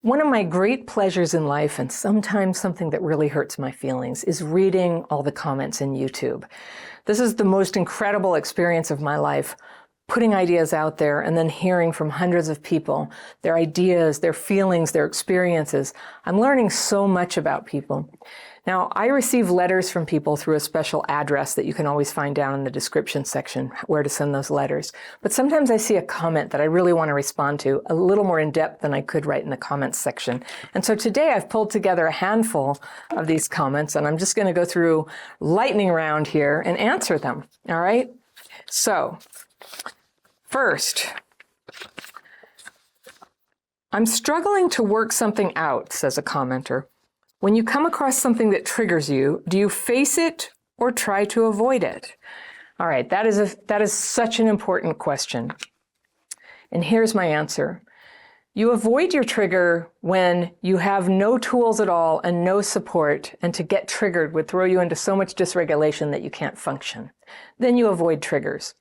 One of my great pleasures in life, and sometimes something that really hurts my feelings, is reading all the comments in YouTube. This is the most incredible experience of my life, putting ideas out there and then hearing from hundreds of people, their ideas, their feelings, their experiences. I'm learning so much about people. Now, I receive letters from people through a special address that you can always find down in the description section where to send those letters. But sometimes I see a comment that I really want to respond to a little more in depth than I could write in the comments section. And so today I've pulled together a handful of these comments, and I'm just going to go through lightning round here and answer them. All right? So, first, I'm struggling to work something out, says a commenter. When you come across something that triggers you, do you face it or try to avoid it? All right, that is such an important question. And here's my answer. You avoid your trigger when you have no tools at all and no support, and to get triggered would throw you into so much dysregulation that you can't function. Then you avoid triggers.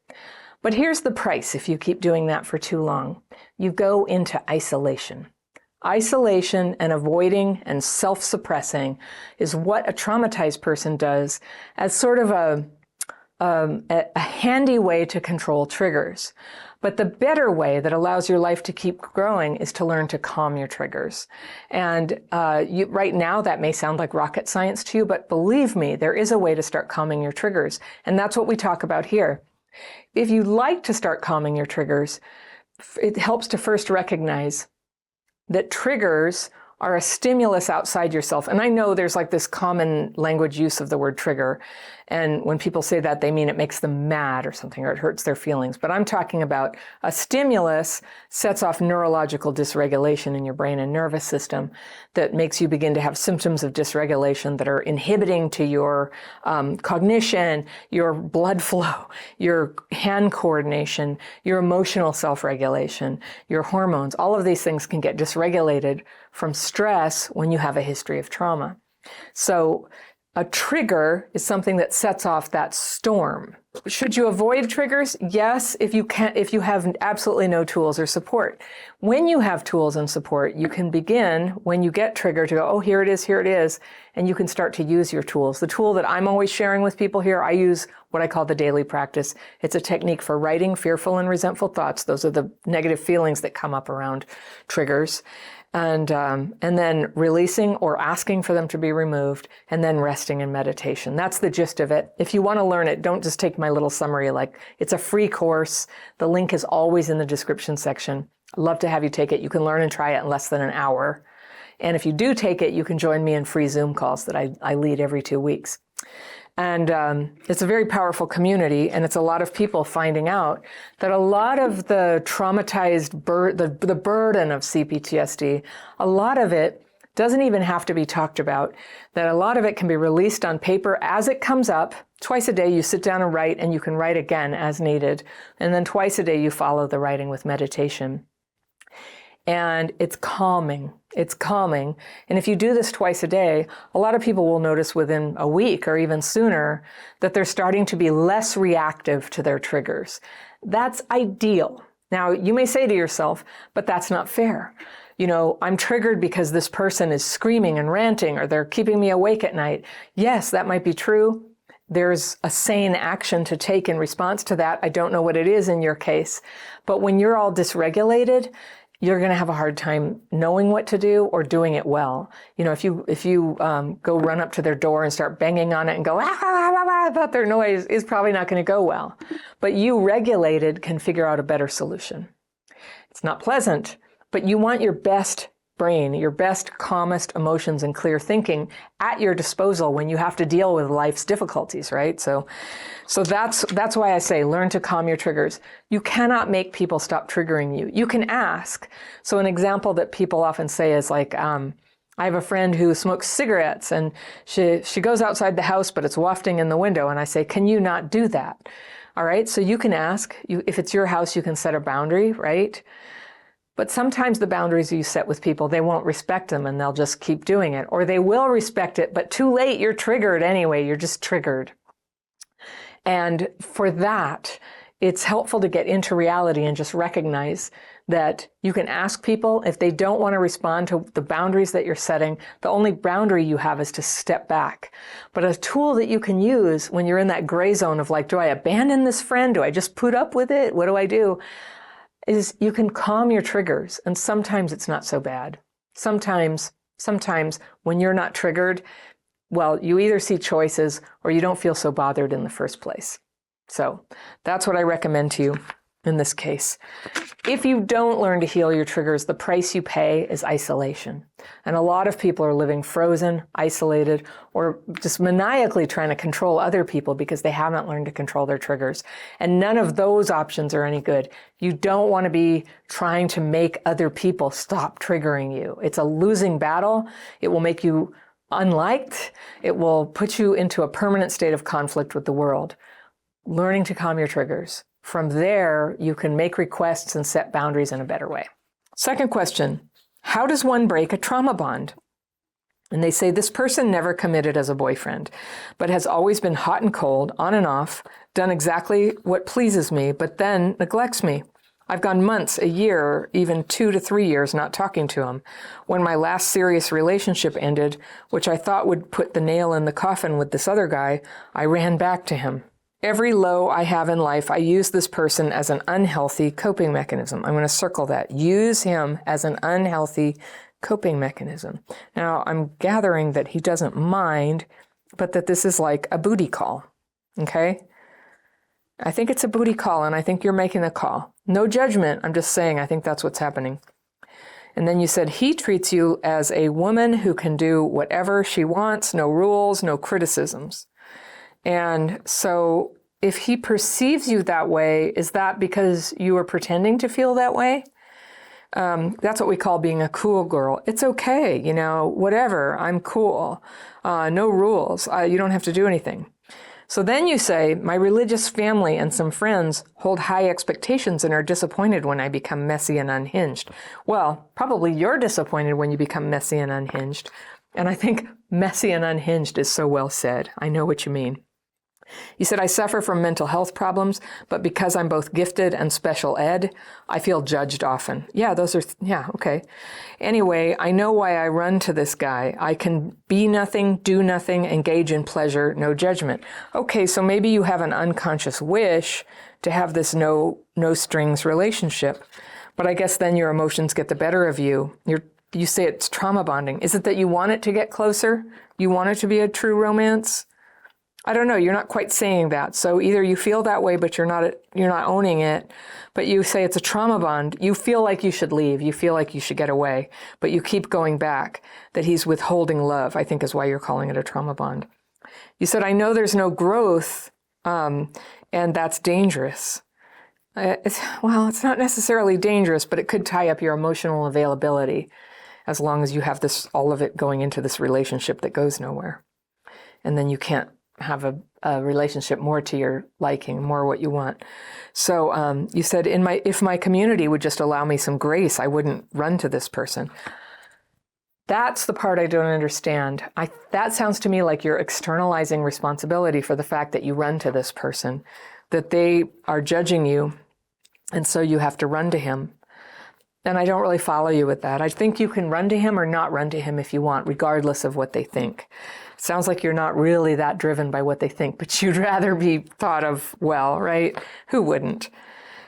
But here's the price if you keep doing that for too long. You go into isolation. Isolation and avoiding and self-suppressing is what a traumatized person does as sort of a handy way to control triggers. But the better way that allows your life to keep growing is to learn to calm your triggers. And right now that may sound like rocket science to you, but believe me, there is a way to start calming your triggers. And that's what we talk about here. If you'd like to start calming your triggers, it helps to first recognize that triggers are a stimulus outside yourself. And I know there's like this common language use of the word trigger. And when people say that, they mean it makes them mad or something, or it hurts their feelings. But I'm talking about a stimulus sets off neurological dysregulation in your brain and nervous system that makes you begin to have symptoms of dysregulation that are inhibiting to your cognition, your blood flow, your hand coordination, your emotional self-regulation, your hormones. All of these things can get dysregulated from stress when you have a history of trauma. So a trigger is something that sets off that storm. Should you avoid triggers? Yes, if you have absolutely no tools or support. When you have tools and support, you can begin, when you get triggered, to go, oh, here it is, and you can start to use your tools. The tool that I'm always sharing with people here, I use what I call the daily practice. It's a technique for writing fearful and resentful thoughts. Those are the negative feelings that come up around triggers. And then releasing or asking for them to be removed, and then resting in meditation. That's the gist of it. If you want to learn it, don't just take my little summary. Like, it's a free course. The link is always in the description section. I'd love to have you take it. You can learn and try it in less than an hour. And if you do take it, you can join me in free Zoom calls that I lead every 2 weeks. And it's a very powerful community, and it's a lot of people finding out that a lot of the traumatized, the burden of CPTSD, a lot of it doesn't even have to be talked about, that a lot of it can be released on paper as it comes up. Twice a day you sit down and write, and you can write again as needed. And then twice a day you follow the writing with meditation. And it's calming. It's calming. And if you do this twice a day, a lot of people will notice within a week or even sooner that they're starting to be less reactive to their triggers. That's ideal. Now, you may say to yourself, but that's not fair. You know, I'm triggered because this person is screaming and ranting, or they're keeping me awake at night. Yes, that might be true. There's a sane action to take in response to that. I don't know what it is in your case. But when you're all dysregulated, you're going to have a hard time knowing what to do or doing it well. You know, if you go run up to their door and start banging on it and go, about their noise, is probably not going to go well. But you regulated can figure out a better solution. It's not pleasant, but you want your best brain, your best, calmest emotions and clear thinking at your disposal when you have to deal with life's difficulties, right? So that's why I say learn to calm your triggers. You cannot make people stop triggering you. You can ask. So an example that people often say is like, I have a friend who smokes cigarettes, and she goes outside the house, but it's wafting in the window. And I say, can you not do that? All right. So you can ask. If it's your house, you can set a boundary, right? But sometimes the boundaries you set with people, they won't respect them, and they'll just keep doing it. Or they will respect it, but too late, you're triggered anyway. You're just triggered. And for that, it's helpful to get into reality and just recognize that you can ask people if they don't want to respond to the boundaries that you're setting. The only boundary you have is to step back. But a tool that you can use when you're in that gray zone of like, do I abandon this friend? Do I just put up with it? What do I do? Is you can calm your triggers. And sometimes it's not so bad. Sometimes when you're not triggered, well, you either see choices or you don't feel so bothered in the first place. So that's what I recommend to you in this case. If you don't learn to heal your triggers, the price you pay is isolation. And a lot of people are living frozen, isolated, or just maniacally trying to control other people because they haven't learned to control their triggers. And none of those options are any good. You don't want to be trying to make other people stop triggering you. It's a losing battle. It will make you unliked. It will put you into a permanent state of conflict with the world. Learning to calm your triggers. From there, you can make requests and set boundaries in a better way. Second question, how does one break a trauma bond? And they say this person never committed as a boyfriend, but has always been hot and cold, on and off, done exactly what pleases me, but then neglects me. I've gone months, a year, even 2 to 3 years not talking to him. When my last serious relationship ended, which I thought would put the nail in the coffin with this other guy, I ran back to him. Every low I have in life, I use this person as an unhealthy coping mechanism. I'm going to circle that. Use him as an unhealthy coping mechanism. Now, I'm gathering that he doesn't mind, but that this is like a booty call. Okay? I think it's a booty call, and I think you're making the call. No judgment. I'm just saying I think that's what's happening. And then you said he treats you as a woman who can do whatever she wants, no rules, no criticisms. And so if he perceives you that way, is that because you are pretending to feel that way? That's what we call being a cool girl. It's okay, whatever, I'm cool. No rules, you don't have to do anything. So then you say, my religious family and some friends hold high expectations and are disappointed when I become messy and unhinged. Well, probably you're disappointed when you become messy and unhinged. And I think messy and unhinged is so well said. I know what you mean. You said, I suffer from mental health problems, but because I'm both gifted and special ed, I feel judged often. Yeah, okay. Anyway, I know why I run to this guy. I can be nothing, do nothing, engage in pleasure, no judgment. Okay, so maybe you have an unconscious wish to have this no strings relationship, but I guess then your emotions get the better of you. You say it's trauma bonding. Is it that you want it to get closer? You want it to be a true romance? I don't know, you're not quite saying that. So either you feel that way, but you're not owning it, but you say it's a trauma bond. You feel like you should leave. You feel like you should get away, but you keep going back, that he's withholding love, I think is why you're calling it a trauma bond. You said, I know there's no growth, and that's dangerous. It's not necessarily dangerous, but it could tie up your emotional availability as long as you have all of it going into this relationship that goes nowhere. And then you can't have a relationship more to your liking, more what you want. So you said, if my community would just allow me some grace, I wouldn't run to this person. That's the part I don't understand. That sounds to me like you're externalizing responsibility for the fact that you run to this person, that they are judging you, and so you have to run to him. And I don't really follow you with that. I think you can run to him or not run to him if you want, regardless of what they think. Sounds like you're not really that driven by what they think, but you'd rather be thought of well, right? Who wouldn't?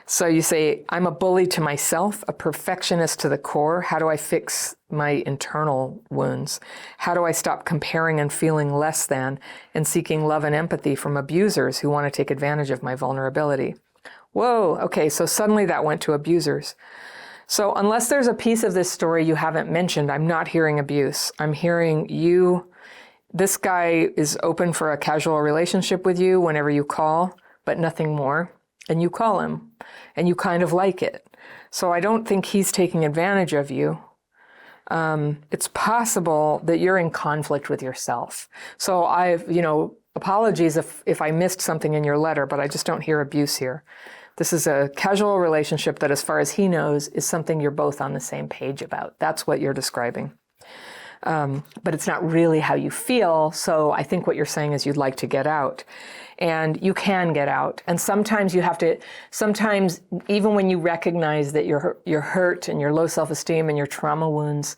So you say, I'm a bully to myself, a perfectionist to the core. How do I fix my internal wounds? How do I stop comparing and feeling less than and seeking love and empathy from abusers who want to take advantage of my vulnerability? Whoa, okay, so suddenly that went to abusers. So unless there's a piece of this story you haven't mentioned, I'm not hearing abuse. I'm hearing this guy is open for a casual relationship with you whenever you call, but nothing more. And you call him, and you kind of like it. So I don't think he's taking advantage of you. It's possible that you're in conflict with yourself. So apologies if I missed something in your letter, but I just don't hear abuse here. This is a casual relationship that, as far as he knows, is something you're both on the same page about. That's what you're describing. but it's not really how you feel. So I think what you're saying is you'd like to get out. And you can get out. And sometimes you have to, sometimes even when you recognize that your hurt and your low self-esteem and your trauma wounds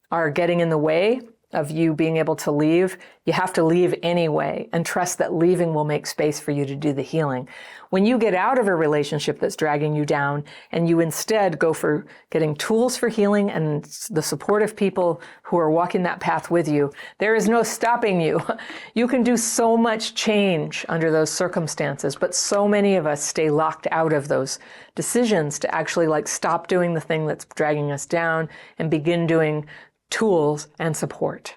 are getting in the way of you being able to leave, you have to leave anyway and trust that leaving will make space for you to do the healing. When you get out of a relationship that's dragging you down and you instead go for getting tools for healing and the support of people who are walking that path with you, there is no stopping you. You can do so much change under those circumstances, but so many of us stay locked out of those decisions to actually like stop doing the thing that's dragging us down and begin doing tools and support.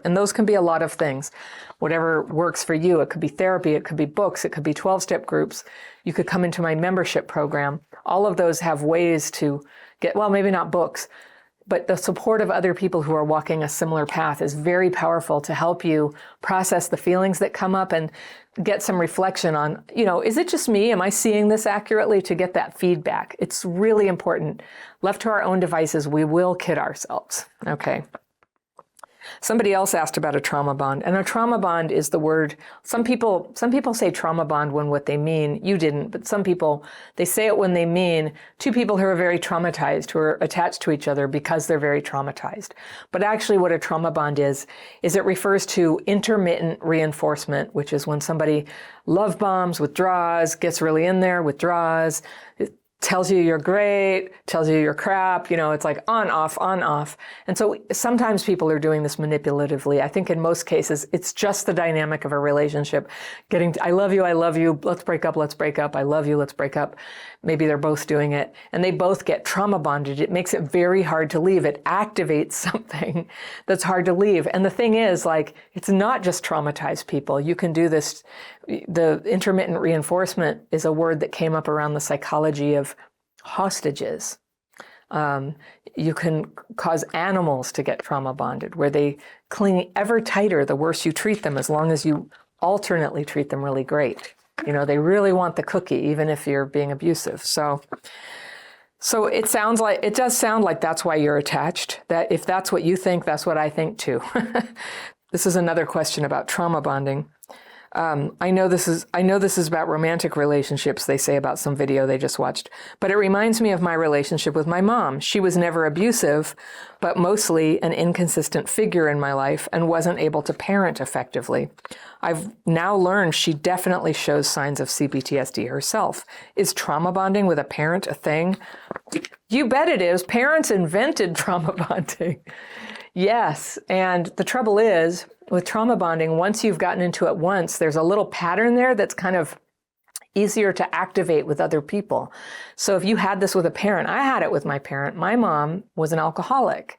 And those can be a lot of things. Whatever works for you. It could be therapy, it could be books, it could be 12-step groups. You could come into my membership program. All of those have ways to get, well, maybe not books, but the support of other people who are walking a similar path is very powerful to help you process the feelings that come up and get some reflection on, is it just me? Am I seeing this accurately? To get that feedback. It's really important. Left to our own devices, we will kid ourselves. Okay. Somebody else asked about a trauma bond, and a trauma bond is the word. Some people say trauma bond when what they mean, you didn't, but some people, they say it when they mean two people who are very traumatized, who are attached to each other because they're very traumatized. But actually what a trauma bond is it refers to intermittent reinforcement, which is when somebody love bombs, withdraws, gets really in there, withdraws, tells you you're great, tells you you're crap, it's like on, off. And so sometimes people are doing this manipulatively. I think in most cases, it's just the dynamic of a relationship. I love you, let's break up, I love you, let's break up. Maybe they're both doing it, and they both get trauma bonded. It makes it very hard to leave. It activates something that's hard to leave. And the thing is, it's not just traumatized people. You can do this. The intermittent reinforcement is a word that came up around the psychology of hostages. You can cause animals to get trauma bonded, where they cling ever tighter the worse you treat them, as long as you alternately treat them really great. They really want the cookie, even if you're being abusive. So it does sound like that's why you're attached. That if that's what you think, that's what I think too. This is another question about trauma bonding. I know this is about romantic relationships, they say about some video they just watched, but it reminds me of my relationship with my mom. She was never abusive, but mostly an inconsistent figure in my life and wasn't able to parent effectively. I've now learned she definitely shows signs of CPTSD herself. Is trauma bonding with a parent a thing? You bet it is. Parents invented trauma bonding. Yes, and the trouble is, with trauma bonding, once you've gotten into it once, there's a little pattern there that's kind of easier to activate with other people. So if you had this with a parent, I had it with my parent. My mom was an alcoholic.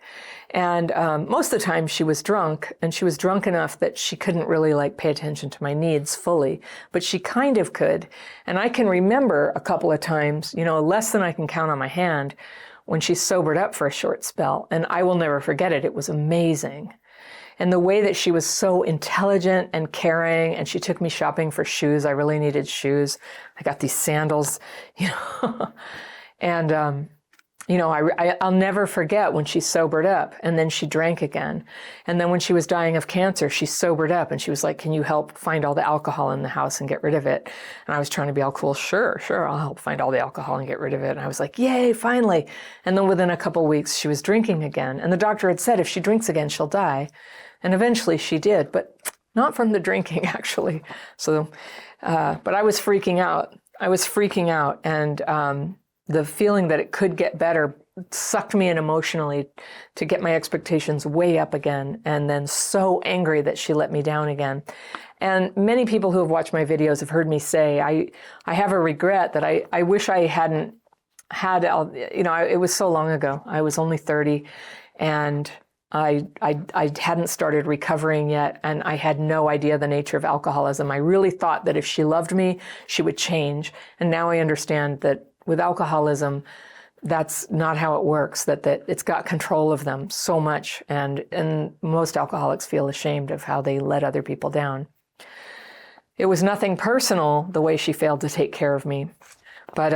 And most of the time she was drunk, and she was drunk enough that she couldn't really pay attention to my needs fully, but she kind of could. And I can remember a couple of times, less than I can count on my hand, when she sobered up for a short spell. And I will never forget it. It was amazing. And the way that she was so intelligent and caring, and she took me shopping for shoes. I really needed shoes. I got these sandals, and, I'll never forget when she sobered up, and then she drank again. And then when she was dying of cancer, she sobered up and she was like, can you help find all the alcohol in the house and get rid of it? And I was trying to be all cool. Sure, I'll help find all the alcohol and get rid of it. And I was like, yay, finally. And then within a couple of weeks, she was drinking again. And the doctor had said, if she drinks again, she'll die. And eventually she did, but not from the drinking, actually. So, but I was freaking out. And the feeling that it could get better sucked me in emotionally to get my expectations way up again, and then so angry that she let me down again. And many people who have watched my videos have heard me say, I have a regret that I wish I hadn't had, it was so long ago. I was only 30, and I hadn't started recovering yet, and I had no idea the nature of alcoholism. I really thought that if she loved me, she would change. And now I understand that with alcoholism, that's not how it works, that it's got control of them so much. And most alcoholics feel ashamed of how they let other people down. It was nothing personal, the way she failed to take care of me. But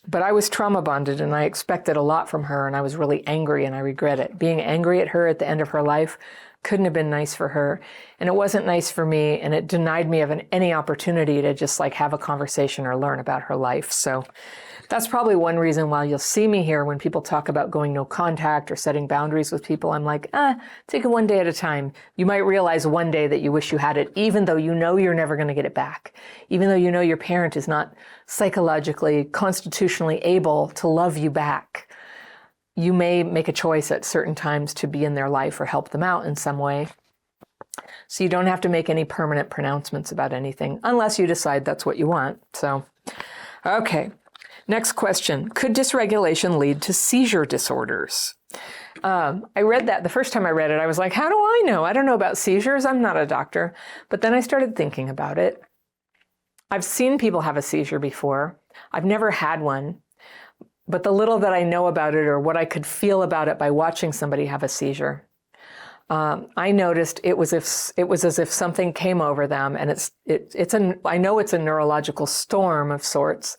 But I was trauma bonded and I expected a lot from her, and I was really angry and I regret it. Being angry at her at the end of her life couldn't have been nice for her, and it wasn't nice for me, and it denied me of any opportunity to just like have a conversation or learn about her life. So that's probably one reason why you'll see me here when people talk about going no contact or setting boundaries with people. I'm like, take it one day at a time. You might realize one day that you wish you had it, even though you know you're never going to get it back. Even though you know your parent is not psychologically, constitutionally able to love you back. You may make a choice at certain times to be in their life or help them out in some way. So you don't have to make any permanent pronouncements about anything unless you decide that's what you want. So, okay. Next question. Could dysregulation lead to seizure disorders? I read that the first time I read it, I was like, how do I know? I don't know about seizures. I'm not a doctor. But then I started thinking about it. I've seen people have a seizure before. I've never had one. But the little that I know about it or what I could feel about it by watching somebody have a seizure, I noticed it was as if something came over them, and I know it's a neurological storm of sorts.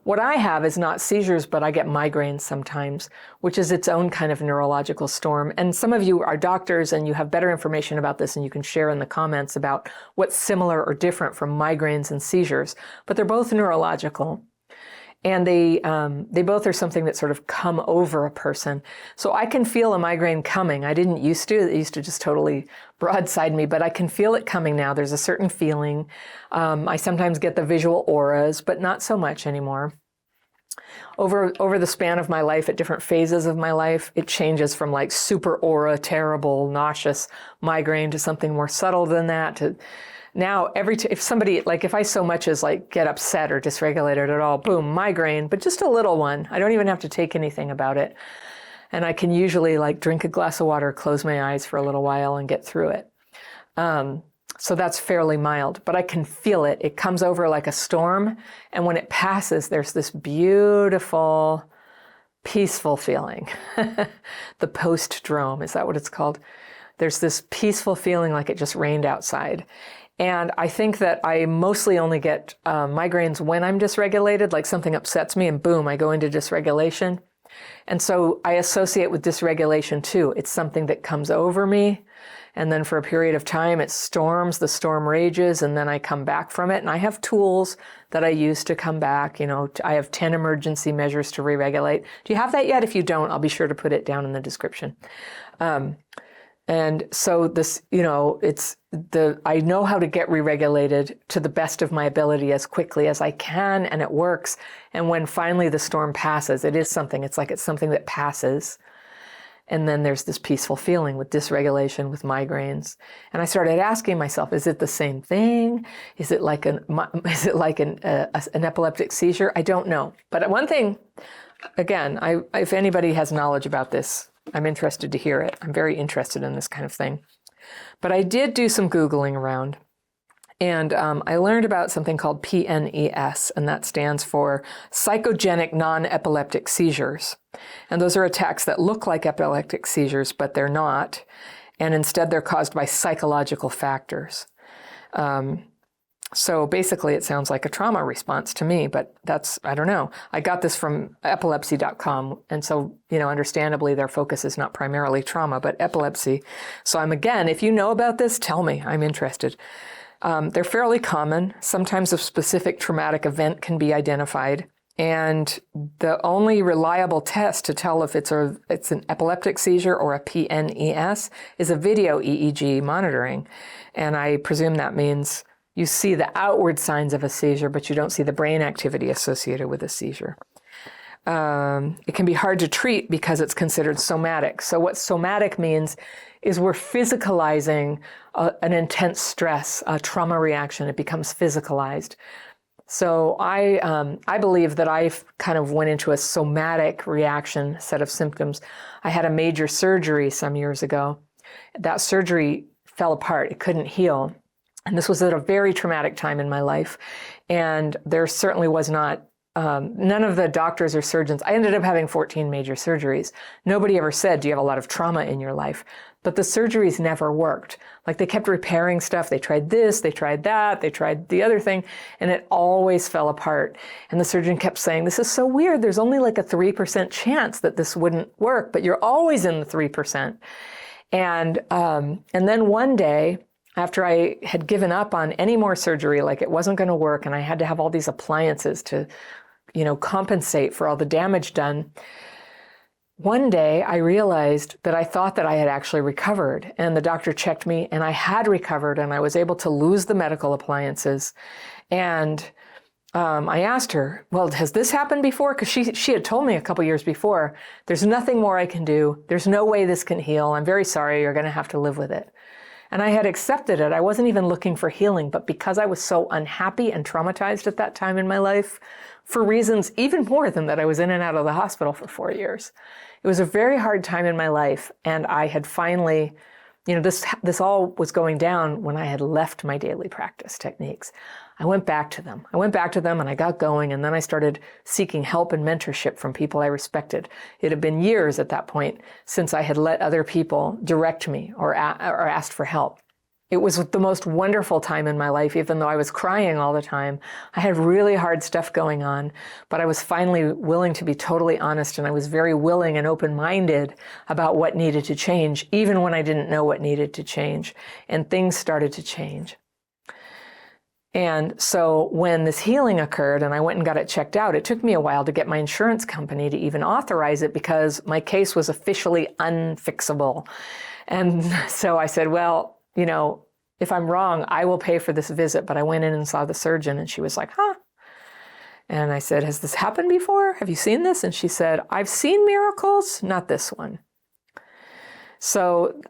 What I have is not seizures, but I get migraines sometimes, which is its own kind of neurological storm. And some of you are doctors and you have better information about this, and you can share in the comments about what's similar or different from migraines and seizures. But they're both neurological. And they both are something that sort of come over a person. So I can feel a migraine coming. I didn't used to. It used to just totally broadside me, but I can feel it coming now. There's a certain feeling. I sometimes get the visual auras, but not so much anymore. Over the span of my life, at different phases of my life, it changes from like super aura, terrible, nauseous migraine to something more subtle than that, to now, if somebody, like if I so much as like get upset or dysregulated at all, boom, migraine, but just a little one. I don't even have to take anything about it. And I can usually like drink a glass of water, close my eyes for a little while and get through it. So that's fairly mild, but I can feel it. It comes over like a storm. And when it passes, there's this beautiful, peaceful feeling. The post-drome, is that what it's called? There's this peaceful feeling like it just rained outside. And I think that I mostly only get migraines when I'm dysregulated, like something upsets me and boom, I go into dysregulation. And so I associate with dysregulation too. It's something that comes over me, and then for a period of time it storms, the storm rages, and then I come back from it. And I have tools that I use to come back. You know, I have 10 emergency measures to re-regulate. Do you have that yet? If you don't, I'll be sure to put it down in the description. And so this, you know, I know how to get re-regulated to the best of my ability as quickly as I can, and it works. And when finally the storm passes, it's something that passes. And then there's this peaceful feeling with dysregulation, with migraines. And I started asking myself, is it the same thing? Is it like an epileptic seizure? I don't know. But one thing, again, if anybody has knowledge about this, I'm interested to hear it. I'm very interested in this kind of thing. But I did do some Googling around, and I learned about something called PNES, and that stands for Psychogenic Non-Epileptic Seizures. And those are attacks that look like epileptic seizures, but they're not. And instead, they're caused by psychological factors. So basically, it sounds like a trauma response to me, but I don't know. I got this from epilepsy.com, and so, you know, understandably, their focus is not primarily trauma, but epilepsy. So if you know about this, tell me. I'm interested. They're fairly common. Sometimes a specific traumatic event can be identified, and the only reliable test to tell if it's an epileptic seizure or a PNES is a video EEG monitoring. And I presume that means you see the outward signs of a seizure, but you don't see the brain activity associated with a seizure. It can be hard to treat because it's considered somatic. So what somatic means is we're physicalizing an intense stress, a trauma reaction. It becomes physicalized. So I believe that I kind of went into a somatic reaction set of symptoms. I had a major surgery some years ago. That surgery fell apart. It couldn't heal. And this was at a very traumatic time in my life. And there certainly was not none of the doctors or surgeons, I ended up having 14 major surgeries. Nobody ever said, do you have a lot of trauma in your life? But the surgeries never worked. Like they kept repairing stuff. They tried this, they tried that, they tried the other thing, and it always fell apart. And the surgeon kept saying, this is so weird. There's only like a 3% chance that this wouldn't work, but you're always in the 3%. And then one day, after I had given up on any more surgery, like it wasn't going to work, and I had to have all these appliances to, compensate for all the damage done, one day I realized that I thought that I had actually recovered, and the doctor checked me and I had recovered, and I was able to lose the medical appliances. And I asked her, well, has this happened before? Because she had told me a couple years before, there's nothing more I can do. There's no way this can heal. I'm very sorry. You're going to have to live with it. And I had accepted it. I wasn't even looking for healing, but because I was so unhappy and traumatized at that time in my life, for reasons even more than that I was in and out of the hospital for 4 years. It was a very hard time in my life, and I had finally, this all was going down when I had left my daily practice techniques. I went back to them and I got going, and then I started seeking help and mentorship from people I respected. It had been years at that point since I had let other people direct me or asked for help. It was the most wonderful time in my life, even though I was crying all the time. I had really hard stuff going on, but I was finally willing to be totally honest, and I was very willing and open-minded about what needed to change, even when I didn't know what needed to change, and things started to change. And so when this healing occurred and I went and got it checked out, it took me a while to get my insurance company to even authorize it because my case was officially unfixable. And so I said, well, if I'm wrong, I will pay for this visit. But I went in and saw the surgeon, and she was like, huh? And I said, has this happened before? Have you seen this? And she said, I've seen miracles, not this one. So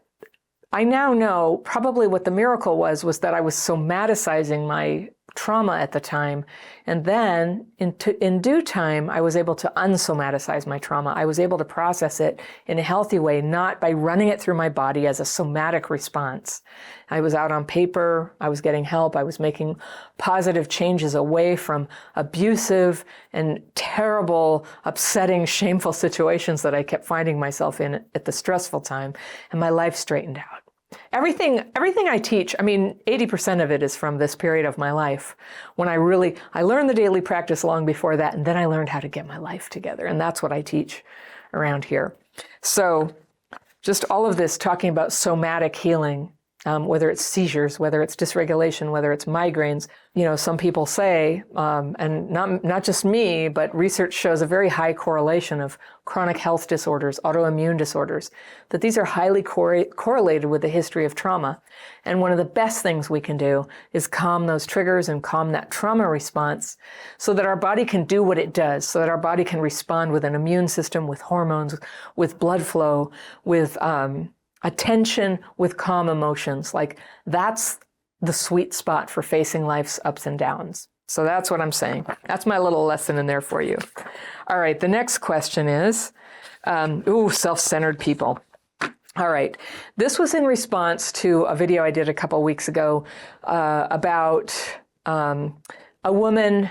I now know probably what the miracle was that I was somaticizing my trauma at the time. And then in due time, I was able to unsomaticize my trauma. I was able to process it in a healthy way, not by running it through my body as a somatic response. I was out on paper. I was getting help. I was making positive changes away from abusive and terrible, upsetting, shameful situations that I kept finding myself in at the stressful time. And my life straightened out. Everything I teach, 80% of it is from this period of my life when I learned the daily practice long before that, and then I learned how to get my life together. And that's what I teach around here. So just all of this talking about somatic healing, whether it's seizures, whether it's dysregulation, whether it's migraines. Some people say, and not just me, but research shows a very high correlation of chronic health disorders, autoimmune disorders, that these are highly correlated with the history of trauma. And one of the best things we can do is calm those triggers and calm that trauma response so that our body can do what it does, so that our body can respond with an immune system, with hormones, with blood flow, with attention, with calm emotions. Like that's the sweet spot for facing life's ups and downs. So that's what I'm saying. That's my little lesson in there for you. All right, the next question is, self-centered people. All right, this was in response to a video I did a couple weeks ago about a woman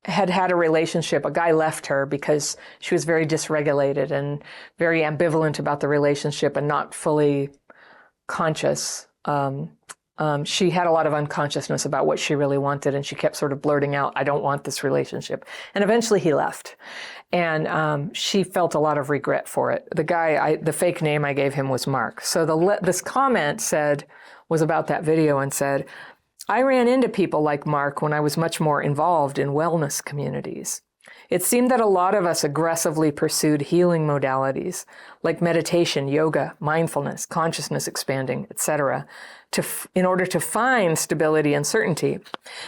had a relationship. A guy left her because she was very dysregulated and very ambivalent about the relationship and not fully conscious. She had a lot of unconsciousness about what she really wanted, and she kept sort of blurting out, I don't want this relationship. And eventually he left. And she felt a lot of regret for it. The guy, the fake name I gave him was Mark. So this comment was about that video and said, I ran into people like Mark when I was much more involved in wellness communities. It seemed that a lot of us aggressively pursued healing modalities like meditation, yoga, mindfulness, consciousness expanding, etc., in order to find stability and certainty.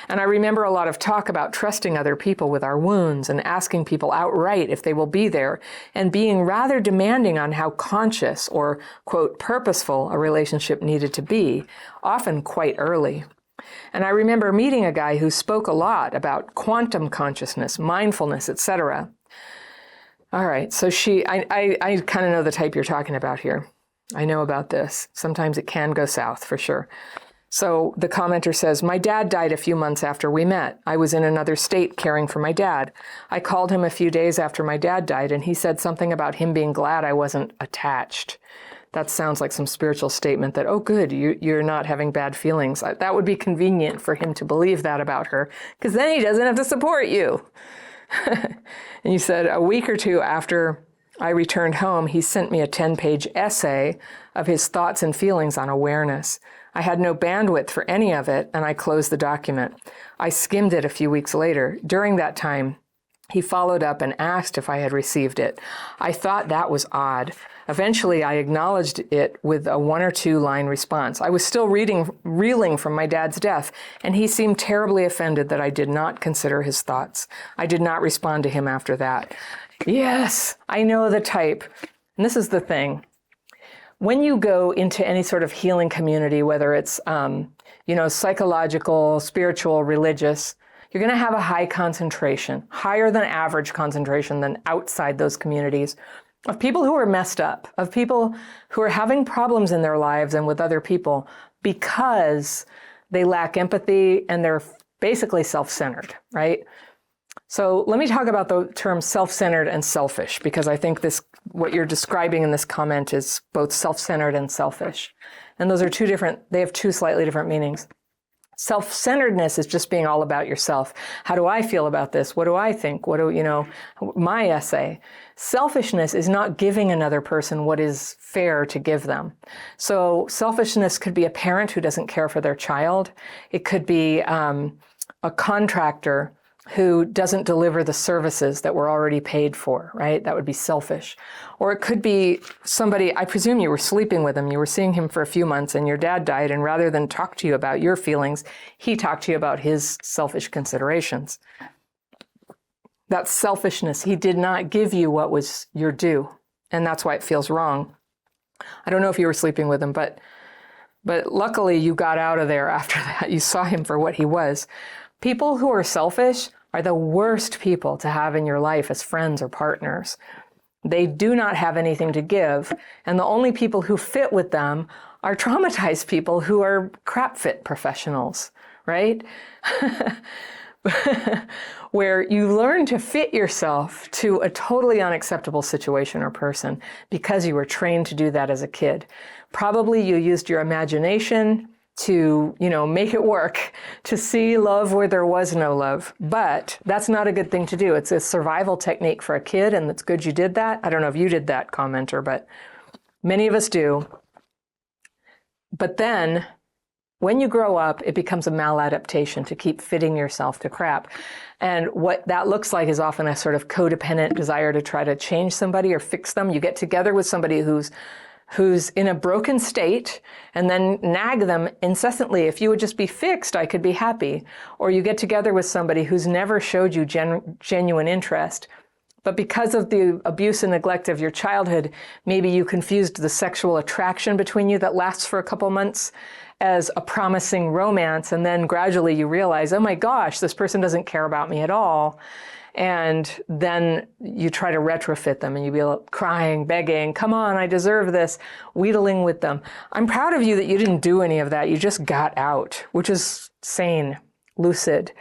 And I remember a lot of talk about trusting other people with our wounds and asking people outright if they will be there, and being rather demanding on how conscious or, quote, purposeful a relationship needed to be, often quite early. And I remember meeting a guy who spoke a lot about quantum consciousness, mindfulness, etc. All right, so I kind of know the type you're talking about here. I know about this. Sometimes it can go south, for sure. So the commenter says, my dad died a few months after we met. I was in another state caring for my dad. I called him a few days after my dad died, and he said something about him being glad I wasn't attached. That sounds like some spiritual statement that, oh, good, you're not having bad feelings. That would be convenient for him to believe that about her, because then he doesn't have to support you. And you said, a week or two after I returned home, he sent me a 10-page essay of his thoughts and feelings on awareness. I had no bandwidth for any of it, and I closed the document. I skimmed it a few weeks later. During that time, he followed up and asked if I had received it. I thought that was odd. Eventually, I acknowledged it with a 1 or 2 line response. I was still reeling from my dad's death, and he seemed terribly offended that I did not consider his thoughts. I did not respond to him after that. Yes, I know the type. And this is the thing. When you go into any sort of healing community, whether it's, psychological, spiritual, religious, you're going to have a high concentration, higher than average concentration than outside those communities, of people who are messed up, of people who are having problems in their lives and with other people because they lack empathy and they're basically self-centered, right? So let me talk about the terms self-centered and selfish, because I think what you're describing in this comment is both self-centered and selfish. And those are they have 2 slightly different meanings. Self-centeredness is just being all about yourself. How do I feel about this? What do I think? My essay. Selfishness is not giving another person what is fair to give them. So selfishness could be a parent who doesn't care for their child. It could be a contractor who doesn't deliver the services that were already paid for, right? That would be selfish. Or it could be somebody, I presume you were sleeping with him, you were seeing him for a few months and your dad died, and rather than talk to you about your feelings, he talked to you about his selfish considerations. That's selfishness. He did not give you what was your due, and that's why it feels wrong. I don't know if you were sleeping with him, but luckily you got out of there after that. You saw him for what he was. People who are selfish are the worst people to have in your life as friends or partners. They do not have anything to give, and the only people who fit with them are traumatized people who are crap fit professionals, right? Where you learn to fit yourself to a totally unacceptable situation or person because you were trained to do that as a kid. Probably you used your imagination to, make it work, to see love where there was no love. But that's not a good thing to do. It's a survival technique for a kid, and it's good you did that. I don't know if you did that, commenter, but many of us do. But then, when you grow up, it becomes a maladaptation to keep fitting yourself to crap. And what that looks like is often a sort of codependent desire to try to change somebody or fix them. You get together with somebody who's in a broken state and then nag them incessantly. If you would just be fixed, I could be happy. Or you get together with somebody who's never showed you genuine interest. But because of the abuse and neglect of your childhood, maybe you confused the sexual attraction between you that lasts for a couple months as a promising romance. And then gradually you realize, oh my gosh, this person doesn't care about me at all. And then you try to retrofit them and you be crying, begging, come on, I deserve this, wheedling with them. I'm proud of you that you didn't do any of that. You just got out, which is sane, lucid.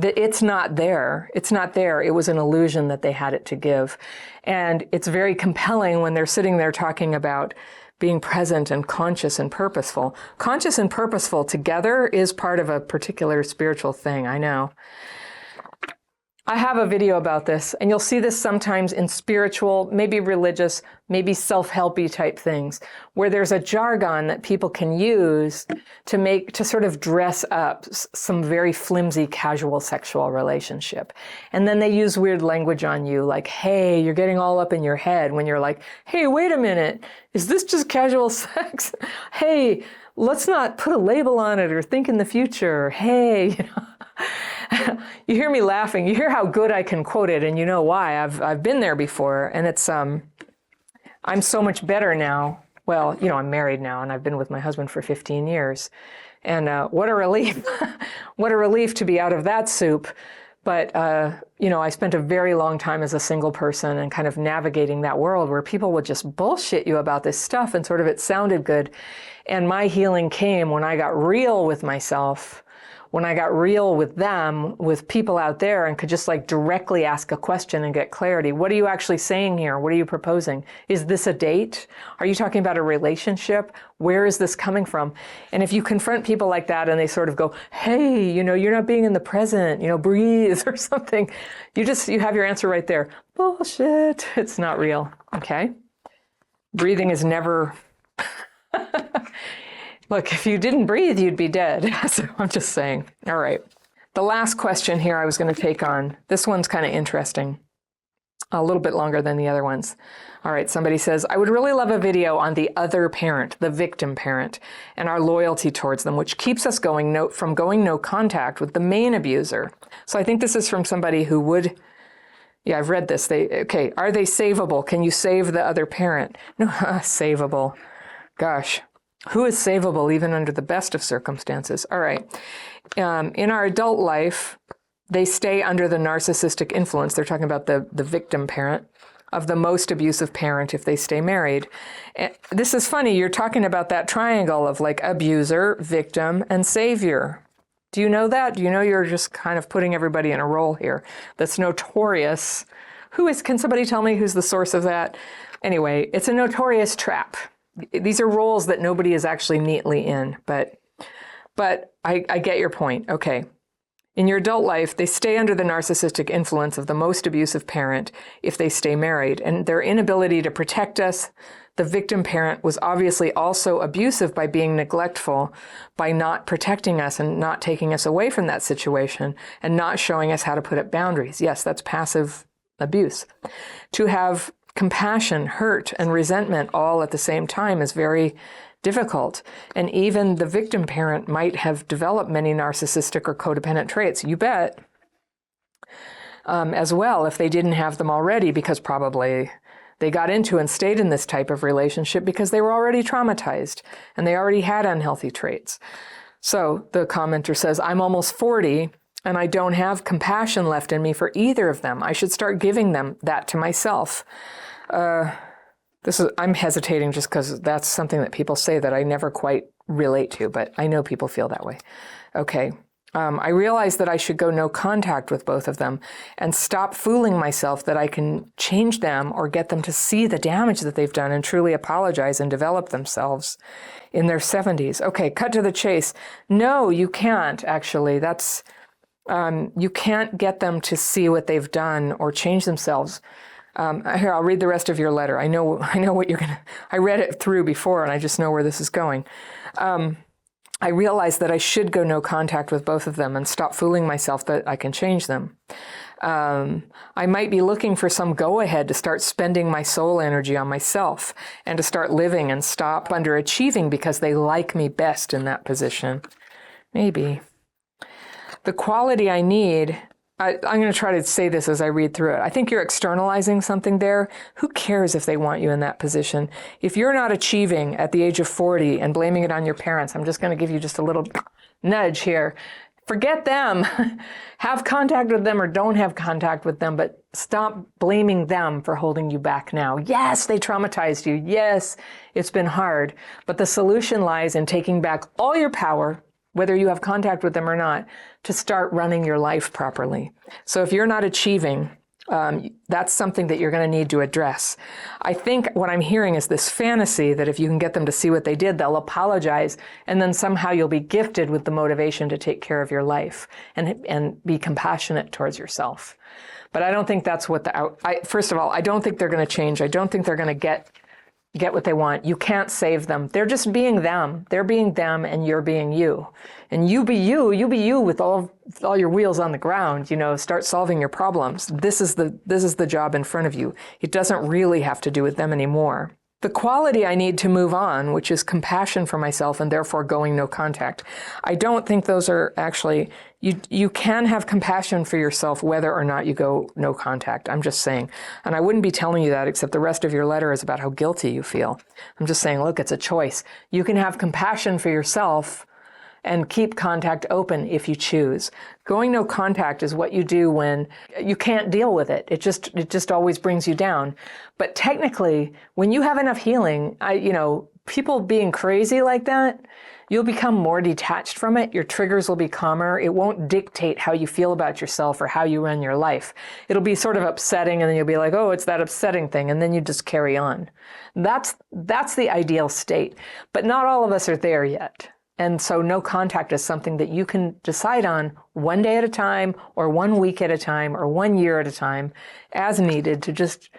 It's not there. It's not there. It was an illusion that they had it to give. And it's very compelling when they're sitting there talking about being present and conscious and purposeful. Conscious and purposeful together is part of a particular spiritual thing, I know. I have a video about this, and you'll see this sometimes in spiritual, maybe religious, maybe self-helpy type things, where there's a jargon that people can use to sort of dress up some very flimsy casual sexual relationship. And then they use weird language on you, like, hey, you're getting all up in your head, when you're like, hey, wait a minute, is this just casual sex? Hey, let's not put a label on it or think in the future. Hey, you hear me laughing. You hear how good I can quote it, and you know why. I've been there before, and it's I'm so much better now. Well, I'm married now, and I've been with my husband for 15 years, and what a relief! What a relief to be out of that soup. But, I spent a very long time as a single person and kind of navigating that world where people would just bullshit you about this stuff and sort of it sounded good. And my healing came when I got real with myself, when I got real with them, with people out there, and could just like directly ask a question and get clarity. What are you actually saying here? What are you proposing? Is this a date? Are you talking about a relationship? Where is this coming from? And if you confront people like that and they sort of go, hey, you're not being in the present, breathe or something, you have your answer right there. Bullshit. It's not real. Okay. Breathing is never, look, if you didn't breathe, you'd be dead. So I'm just saying. All right. The last question here I was going to take on. This one's kind of interesting. A little bit longer than the other ones. All right. Somebody says, I would really love a video on the other parent, the victim parent, and our loyalty towards them, which keeps us from going no contact with the main abuser. So I think this is from somebody who would, yeah, I've read this. Okay. Are they savable? Can you save the other parent? No, savable. Gosh. Who is savable even under the best of circumstances? All right. In our adult life, they stay under the narcissistic influence. They're talking about the victim parent of the most abusive parent if they stay married. And this is funny. You're talking about that triangle of like abuser, victim, and savior. Do you know that? Do you know you're just kind of putting everybody in a role here that's notorious? Can somebody tell me who's the source of that? Anyway, it's a notorious trap. These are roles that nobody is actually neatly in, but I get your point. Okay. In your adult life, they stay under the narcissistic influence of the most abusive parent if they stay married, and their inability to protect us. The victim parent was obviously also abusive by being neglectful, by not protecting us and not taking us away from that situation and not showing us how to put up boundaries. Yes, that's passive abuse. To have compassion, hurt, and resentment all at the same time is very difficult. And even the victim parent might have developed many narcissistic or codependent traits, you bet, as well, if they didn't have them already, because probably they got into and stayed in this type of relationship because they were already traumatized and they already had unhealthy traits. So the commenter says, I'm almost 40 and I don't have compassion left in me for either of them. I should start giving them that to myself. I'm hesitating just because that's something that people say that I never quite relate to, but I know people feel that way. Okay. I realize that I should go no contact with both of them and stop fooling myself that I can change them or get them to see the damage that they've done and truly apologize and develop themselves in their 70s. Okay, cut to the chase. No, you can't, actually. You can't get them to see what they've done or change themselves. Here, I'll read the rest of your letter. I know what you're gonna. I read it through before, and I just know where this is going. I realize that I should go no contact with both of them and stop fooling myself that I can change them. I might be looking for some go-ahead to start spending my soul energy on myself and to start living and stop underachieving because they like me best in that position. Maybe. The quality I need. I'm going to try to say this as I read through it. I think you're externalizing something there. Who cares if they want you in that position? If you're not achieving at the age of 40 and blaming it on your parents, I'm just going to give you just a little nudge here. Forget them. Have contact with them or don't have contact with them, but stop blaming them for holding you back now. Yes, they traumatized you. Yes, it's been hard. But the solution lies in taking back all your power, whether you have contact with them or not, to start running your life properly. So if you're not achieving, that's something that you're going to need to address. I think what I'm hearing is this fantasy that if you can get them to see what they did, they'll apologize, and then somehow you'll be gifted with the motivation to take care of your life and be compassionate towards yourself. But I don't think that's what first of all, I don't think they're going to change. I don't think they're going to get what they want. You can't save them. They're just being them. They're being them and you're being you. And you be you with all your wheels on the ground, start solving your problems. This is the job in front of you. It doesn't really have to do with them anymore. The quality I need to move on, which is compassion for myself and therefore going no contact. I don't think those are actually, you can have compassion for yourself whether or not you go no contact. I'm just saying. And I wouldn't be telling you that except the rest of your letter is about how guilty you feel. I'm just saying, look, it's a choice. You can have compassion for yourself and keep contact open if you choose. Going no contact is what you do when you can't deal with it. It just always brings you down. But technically, when you have enough healing, people being crazy like that, you'll become more detached from it. Your triggers will be calmer. It won't dictate how you feel about yourself or how you run your life. It'll be sort of upsetting, and then you'll be like, oh, it's that upsetting thing, and then you just carry on. That's the ideal state. But not all of us are there yet. And so no contact is something that you can decide on one day at a time, or 1 week at a time, or 1 year at a time, as needed to just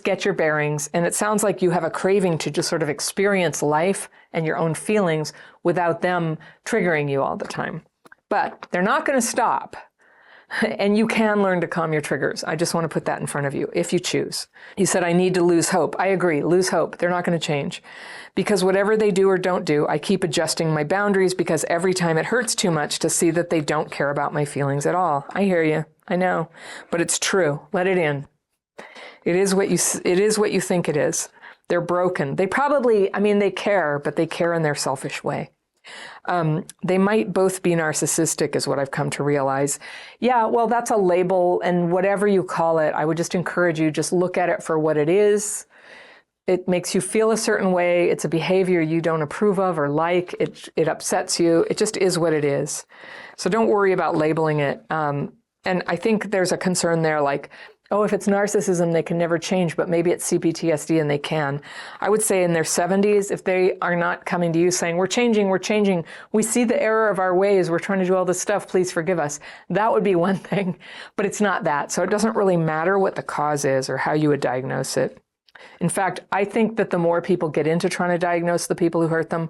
get your bearings. And it sounds like you have a craving to just sort of experience life and your own feelings without them triggering you all the time. But they're not going to stop. And you can learn to calm your triggers. I just want to put that in front of you, if you choose. You said, I need to lose hope. I agree, lose hope. They're not going to change. Because whatever they do or don't do, I keep adjusting my boundaries, because every time it hurts too much to see that they don't care about my feelings at all. I hear you. I know. But it's true. Let it in. It is what you think it is. They're broken. They probably, they care, but they care in their selfish way. They might both be narcissistic, is what I've come to realize. Yeah, well, that's a label, and whatever you call it, I would just encourage you, just look at it for what it is. It makes you feel a certain way. It's a behavior you don't approve of or like. It upsets you. It just is what it is. So don't worry about labeling it. And I think there's a concern there, like, oh, if it's narcissism, they can never change, but maybe it's CPTSD and they can. I would say in their 70s, if they are not coming to you saying, we're changing, we see the error of our ways, we're trying to do all this stuff, please forgive us, that would be one thing, but it's not that. So it doesn't really matter what the cause is or how you would diagnose it. In fact, I think that the more people get into trying to diagnose the people who hurt them,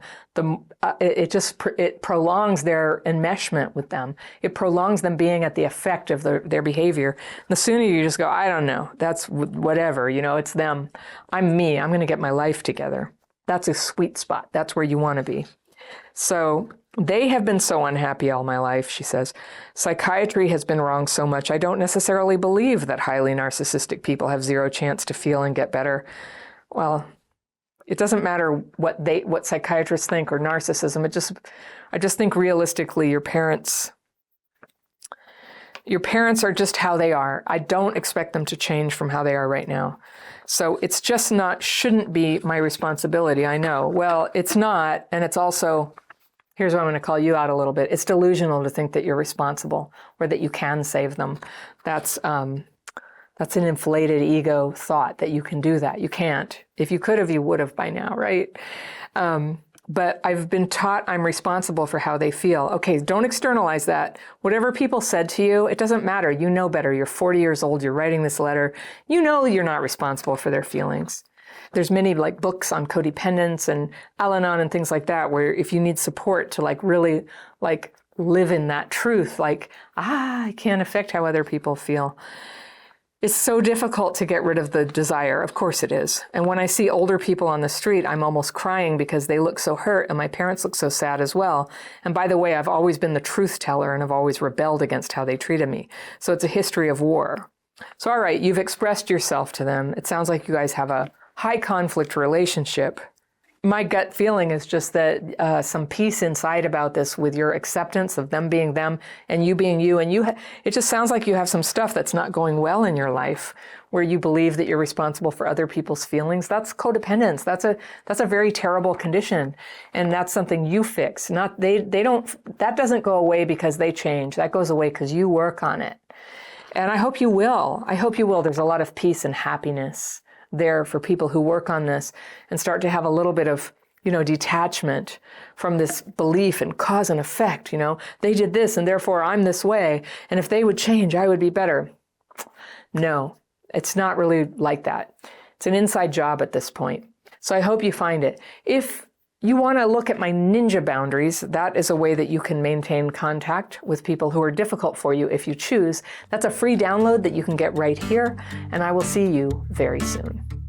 it prolongs their enmeshment with them. It prolongs them being at the effect of their behavior. And the sooner you just go, I don't know, that's whatever, it's them. I'm me. I'm going to get my life together. That's a sweet spot. That's where you want to be. So they have been so unhappy all my life, she says. Psychiatry has been wrong so much. I don't necessarily believe that highly narcissistic people have zero chance to feel and get better. Well, it doesn't matter what psychiatrists think or narcissism. I just think realistically, your parents are just how they are. I don't expect them to change from how they are right now. So it's just shouldn't be my responsibility. I know. Well, it's not, and it's also, here's where I'm going to call you out a little bit. It's delusional to think that you're responsible or that you can save them. That's an inflated ego thought that you can do that. You can't. If you could have, you would have by now, right? But I've been taught I'm responsible for how they feel. Okay, don't externalize that. Whatever people said to you, it doesn't matter. You know better. You're 40 years old. You're writing this letter. You know you're not responsible for their feelings. There's many books on codependence and Al-Anon and things like that, where if you need support to really live in that truth, I can't affect how other people feel. It's so difficult to get rid of the desire. Of course it is. And when I see older people on the street, I'm almost crying because they look so hurt and my parents look so sad as well. And by the way, I've always been the truth teller and I've always rebelled against how they treated me. So it's a history of war. So all right, you've expressed yourself to them. It sounds like you guys have a high conflict relationship. My gut feeling is just that some peace inside about this with your acceptance of them being them and you being you. And it just sounds like you have some stuff that's not going well in your life where you believe that you're responsible for other people's feelings. That's codependence. That's a very terrible condition. And that's something you fix. That doesn't go away because they change. That goes away because you work on it. And I hope you will. There's a lot of peace and happiness there for people who work on this and start to have a little bit of, detachment from this belief in cause and effect. They did this and therefore I'm this way. And if they would change, I would be better. No, it's not really like that. It's an inside job at this point. So I hope you find it. If you want to look at my ninja boundaries, that is a way that you can maintain contact with people who are difficult for you if you choose. That's a free download that you can get right here, and I will see you very soon.